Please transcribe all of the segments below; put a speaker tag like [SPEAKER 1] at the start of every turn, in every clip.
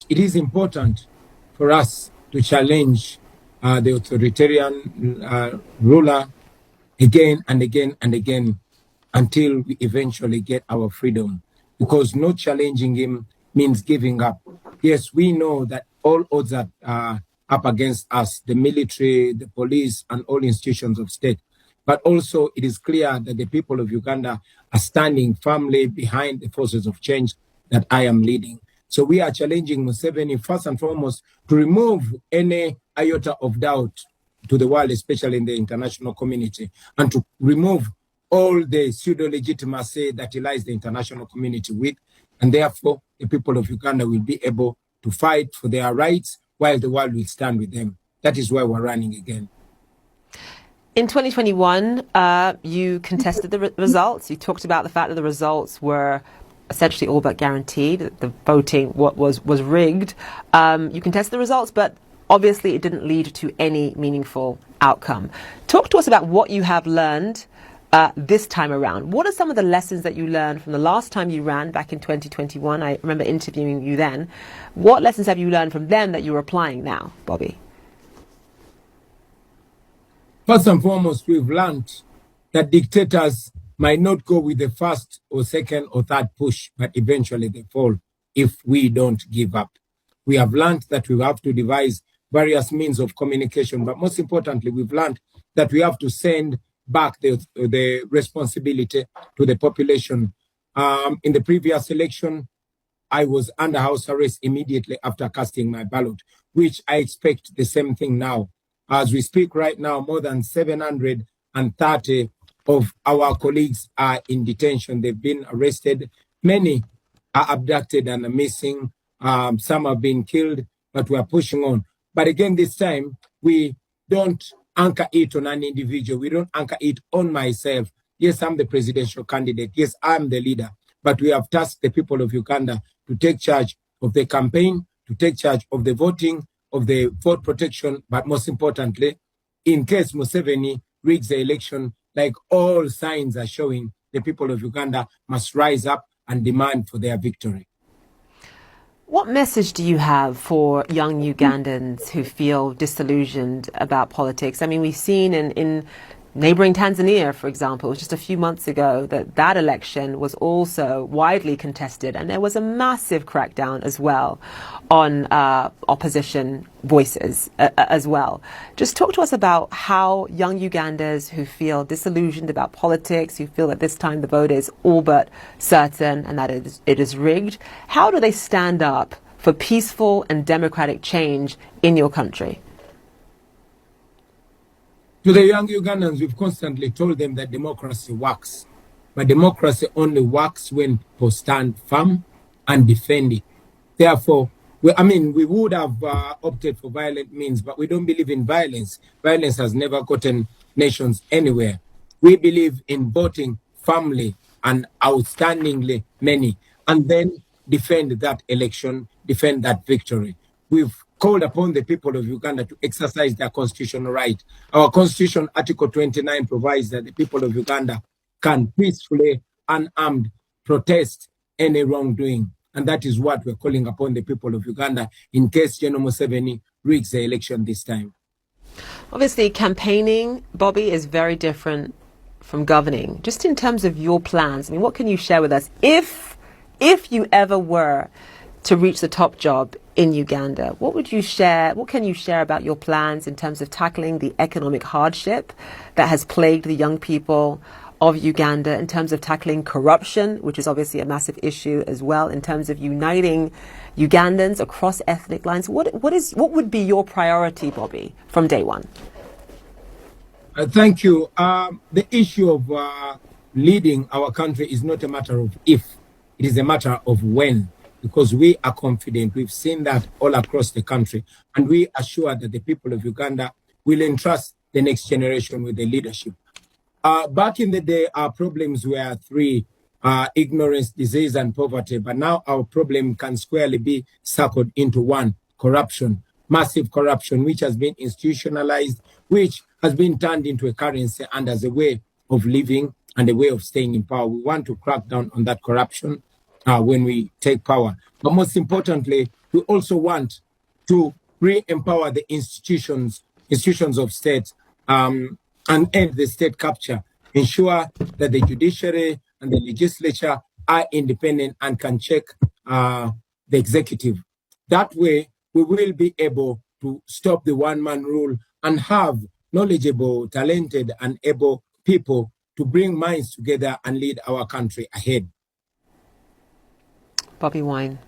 [SPEAKER 1] it is important for us to challenge the authoritarian ruler again and again and again until we eventually get our freedom, because not challenging him means giving up. Yes, we know that all odds are up against us, the military, the police, and all institutions of state. But also it is clear that the people of Uganda are standing firmly behind the forces of change that I am leading. So we are challenging Museveni first and foremost to remove any iota of doubt to the world, especially in the international community, and to remove all the pseudo-legitimacy that he lies the international community with. And therefore, the people of Uganda will be able to fight for their rights while the world will stand with them. That is why we're running again.
[SPEAKER 2] In 2021, you contested the results. You talked about the fact that the results were essentially all but guaranteed, that the voting was rigged. You contested the results, but obviously it didn't lead to any meaningful outcome. Talk to us about what you have learned this time around. What are some of the lessons that you learned from the last time you ran back in 2021? I remember interviewing you then. What lessons have you learned from them that you're applying now, Bobby?
[SPEAKER 1] First and foremost, we've learned that dictators might not go with the first or second or third push, but eventually they fall if we don't give up. We have learned that we have to devise various means of communication, but most importantly, we've learned that we have to send back the responsibility to the population. In the previous election, I was under house arrest immediately after casting my ballot, which I expect the same thing now. As we speak right now, more than 730 of our colleagues are in detention. They've been arrested. Many are abducted and are missing. Some have been killed, but we are pushing on. But again, this time, we don't anchor it on an individual. We don't anchor it on myself. Yes, I'm the presidential candidate. Yes, I'm the leader. But we have tasked the people of Uganda to take charge of the campaign, to take charge of the voting, of the vote protection, but most importantly, in case Museveni rigs the election, like all signs are showing, the people of Uganda must rise up and demand for their victory.
[SPEAKER 2] What message do you have for young Ugandans who feel disillusioned about politics? I mean, we've seen in neighboring Tanzania, for example, it was just a few months ago that election was also widely contested, and there was a massive crackdown as well on opposition voices as well. Just talk to us about how young Ugandans who feel disillusioned about politics, who feel that this time the vote is all but certain and that it is rigged, how do they stand up for peaceful and democratic change in your country?
[SPEAKER 1] To the young Ugandans, we've constantly told them that democracy works. But democracy only works when people stand firm and defend it. Therefore, we would have opted for violent means, but we don't believe in violence. Violence has never gotten nations anywhere. We believe in voting firmly and outstandingly many, and then defend that election, defend that victory. We've called upon the people of Uganda to exercise their constitutional right. Our constitution, Article 29, provides that the people of Uganda can peacefully, unarmed, protest any wrongdoing. And that is what we're calling upon the people of Uganda in case General Museveni rigs the election this time.
[SPEAKER 2] Obviously, campaigning, Bobby, is very different from governing. Just in terms of your plans, I mean, what can you share with us if you ever were to reach the top job in Uganda? What would you share? What can you share about your plans in terms of tackling the economic hardship that has plagued the young people of Uganda, in terms of tackling corruption, which is obviously a massive issue as well, in terms of uniting Ugandans across ethnic lines? What would be your priority, Bobby, from day one?
[SPEAKER 1] Thank you. The issue of leading our country is not a matter of if, it is a matter of when. Because we are confident, we've seen that all across the country, and we are sure that the people of Uganda will entrust the next generation with the leadership. Back in the day, our problems were three: ignorance, disease, and poverty. But now our problem can squarely be circled into one: corruption, massive corruption, which has been institutionalized, which has been turned into a currency and as a way of living and a way of staying in power. We want to crack down on that corruption when we take power. But most importantly, we we also want to re-empower the institutions of state and end the state capture, ensure that the judiciary and the legislature are independent and can check the executive. That way, we will be able to stop the one-man rule and have knowledgeable, talented, and able people to bring minds together and lead our country ahead.
[SPEAKER 2] Bobi Wine,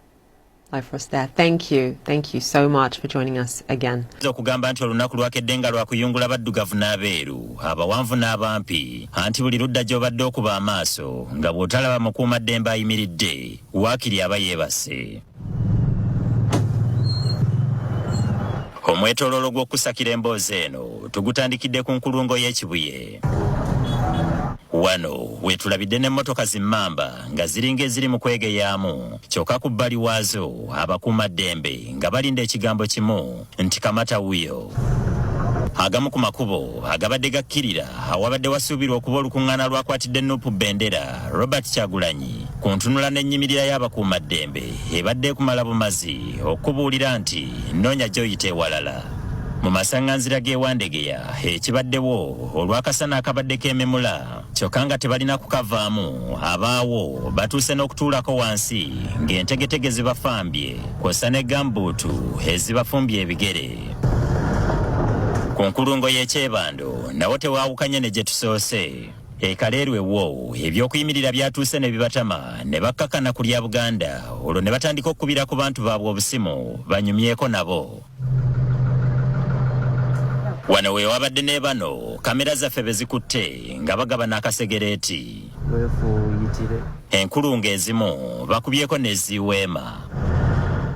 [SPEAKER 2] live for us there. Thank you so much for joining us again.
[SPEAKER 3] Okugamba nti olunaku lwakedde nga lwakuyungula baddugavu n'abeeru abawanvu n'abampi anti buli ludda gy'obadde okuba amaaso nga bw'otalaba mukuumaddembe ayimiridde waakiri aba yeebase. Omwetooloolo gw'okusakira emboozi eno tugutandikidde ku nkulungo y'ekibuye. Wano wetulabidde n'emmotoka zimmamba nga ziringa eziri mu kwegeyaamu kyokka ku bbali waazo abakuumaddembe nga balinda ekigambo kimu nti kamata wuyo. Agamu ku makubo agabadde gakkirira awabadde wasuubirwa okuba olukuŋŋaana lwakwatidde Nuupu Bendera Robert Kyagulanyi ku ntunula n'ennyimirira y'abakuumaddembe ebadde ekumala bumazi okubuulira nti nnoonya gy'oyita ewalala. Mu masaŋŋanzira g'ewandegeya ekibaddewo olw'akasana akabadde keememula kyokka nga tebalina kukavaamu abaawo batuuse n'okutuulako wansi ng'entegetege zibafambye kw'ossa ne gambuutu ezibafumbye ebigere. Ku nkulungo y'ekyebando nawo tewaawukanye ne gye tusoose. Ekaleerwewo ebyokuyimirira byatuuse ne bibatama ne bakkakana ku lya Buganda olwo ne batandika okukubira ku bantu baabwe obusimu banyumyeko nabo. Wano we wabadde ne bano kamera zaffe bezikutte nga bagaba n'akasegereeti. Enkulungo ezimu bakubyeko n'eziweema.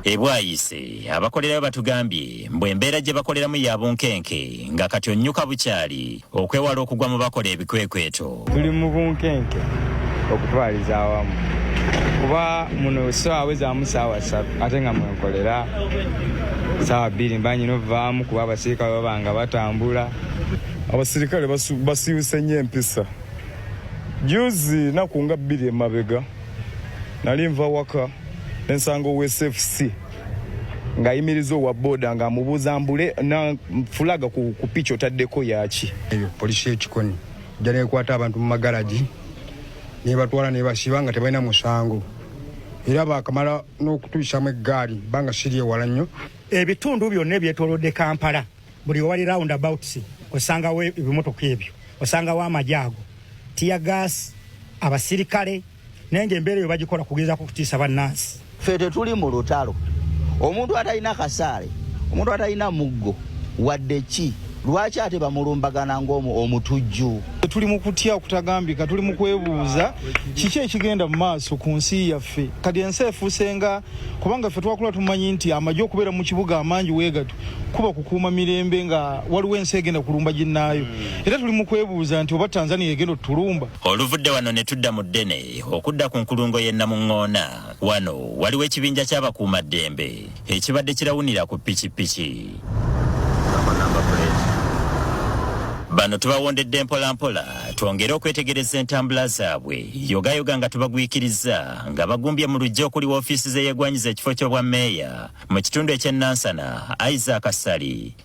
[SPEAKER 3] Ebwayise abakolerayo batugambye mbwe embeera gye bakoleramu ya bunkenke nga kati onnyuka bukyali okwewala okugwa mu bakola ebikwekweto.
[SPEAKER 4] Tuli mu bunkenke okutwaliza awamu kuba muno essaawa ezaamu ssaawa 3 ate nga mwenkolera ssaawa 2 mbanyina ovaamu kuba abasirikale baba nga batambula.
[SPEAKER 5] Abasirikale basiibuse nnyo empisa. Juzi naku nga 2 emabega nali nva waka ensanga ow'SFC ng'ayimiriza owa booda ng'amubuuza mbule na fulaga ku picha otaddeko yaki.
[SPEAKER 6] Eyo polisi y'ekikoni ejja neekwata abantu mu magalagi nebatwala nebasiba nga tebalina musango era bakamala n'okutuyishamu eggaali banga siri ewala nnyo.
[SPEAKER 7] Ebitundu byonna ebyetoolodde Kampala buli wali roundabouts osangawo ebimotoka ebyo, osangawo amajaago, tear gas, abasirikale, nenge embeera eyo bagikola kugezaako kutiisa bannansi.
[SPEAKER 8] Ffe tetuli mu lutalo. Omuntu atalina kasaale, omuntu atalina muggo wadde ki lwaki ate bamulumbagana ng'omutujju.
[SPEAKER 9] Tuli mu kutya okutagambika, tuli mu kwebuuza kiki ekigenda mu maaso ku nsi yaffe. Kati ensi efuusenga kubanga ffe twakula tumanyi nti amagye okubeera mu kibuga amangi weegatu kuba kukuuma mirembe nga waliwo ensi egenda kulumba ginnaayo. Era tuli mu kwebuuza nti oba Tanzania egenda otulumba.
[SPEAKER 3] Oluvudde wano ne tudda mu ddene okudda ku nkulungo y'e Namuŋŋoona. Wano waliwo ekibinja ky'abakuumaddembe ekibadde kirawunira ku pikipiki. Bano tubawondedde mpolampola twongere okwetegereza entambula zaabwe yogayoga nga tubagwikiriza nga bagumbye mu lujja okuli woofiisi zeyeegwanyiza ekifo ky'obwammeeya mu kitundu eky'Enansana Isaac Assali.